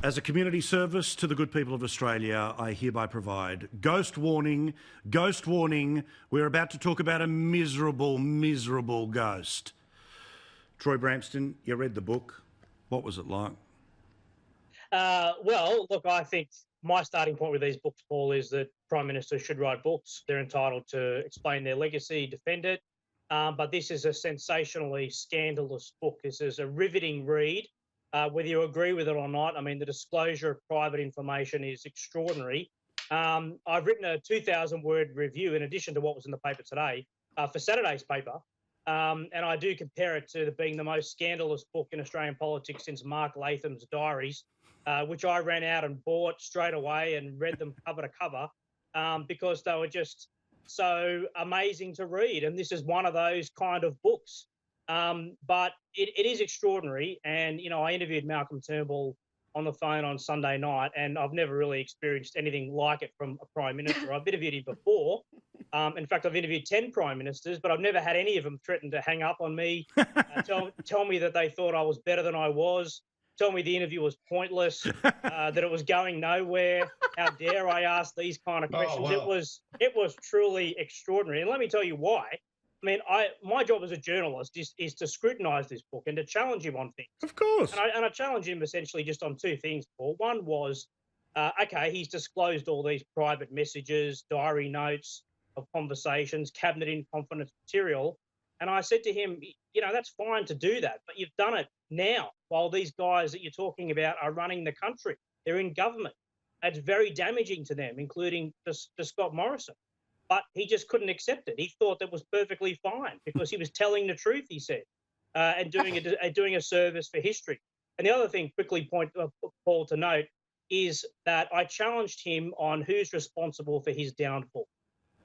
As a community service to the good people of Australia, I hereby provide ghost warning, ghost warning. We're about to talk about a miserable, miserable ghost. Troy Bramston, you read the book. What was it like? Well, look, I think my starting point with these books, Paul, is that Prime Ministers should write books. They're entitled to explain their legacy, defend it. But this is a sensationally scandalous book. This is a riveting read, whether you agree with it or not. I mean, the disclosure of private information is extraordinary. I've written a 2,000-word review in addition to what was in the paper today for Saturday's paper. And I do compare it to being the most scandalous book in Australian politics since Mark Latham's Diaries, which I ran out and bought straight away and read them cover to cover because they were just so amazing to read. And this is one of those kind of books. But it is extraordinary. And, you know, I interviewed Malcolm Turnbull on the phone on Sunday night, and I've never really experienced anything like it from a Prime Minister. I've interviewed him before. In fact, I've interviewed 10 Prime Ministers, but I've never had any of them threaten to hang up on me, tell me that they thought I was better than I was, tell me the interview was pointless, that it was going nowhere. How dare I ask these kind of questions? Oh, wow. It was truly extraordinary. And let me tell you why. I mean, my job as a journalist is to scrutinise this book and to challenge him on things. Of course. And I challenge him essentially just on two things, Paul. One was, okay, he's disclosed all these private messages, diary notes of conversations, cabinet in confidence material. And I said to him, you know, that's fine to do that, but you've done it now while these guys that you're talking about are running the country. They're in government. It's very damaging to them, including to Scott Morrison. But he just couldn't accept it. He thought that was perfectly fine because he was telling the truth, he said, and doing a service for history. And the other thing, quickly Paul, to note, is that I challenged him on who's responsible for his downfall.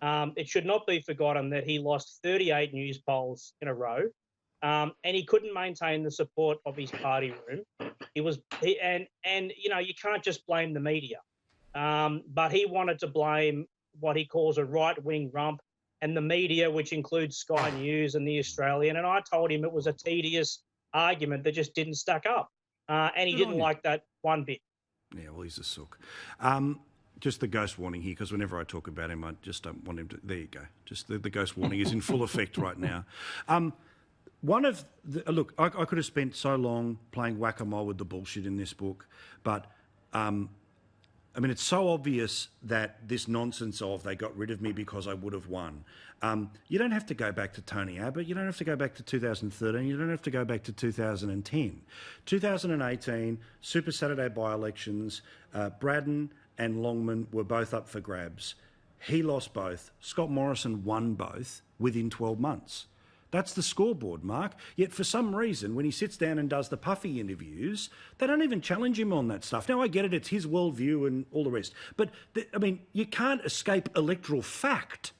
It should not be forgotten that he lost 38 news polls in a row, and he couldn't maintain the support of his party room. And you know, you can't just blame the media, but he wanted to blame what he calls a right-wing rump and the media, which includes Sky News and The Australian. And I told him it was a tedious argument that just didn't stack up, and he didn't like that one bit. Yeah, well, he's a sook. Just the ghost warning here, because whenever I talk about him, I just don't want him to... There you go. Just the ghost warning is in full effect right now. Look, I could have spent so long playing whack-a-mole with the bullshit in this book, but, I mean, it's so obvious that this nonsense of they got rid of me because I would have won. You don't have to go back to Tony Abbott. You don't have to go back to 2013. You don't have to go back to 2010. 2018, Super Saturday by-elections, Braddon and Longman were both up for grabs. He lost both. Scott Morrison won both within 12 months. That's the scoreboard, Mark. Yet for some reason, when he sits down and does the puffy interviews, they don't even challenge him on that stuff. Now, I get it, it's his worldview and all the rest. But, I mean, you can't escape electoral fact.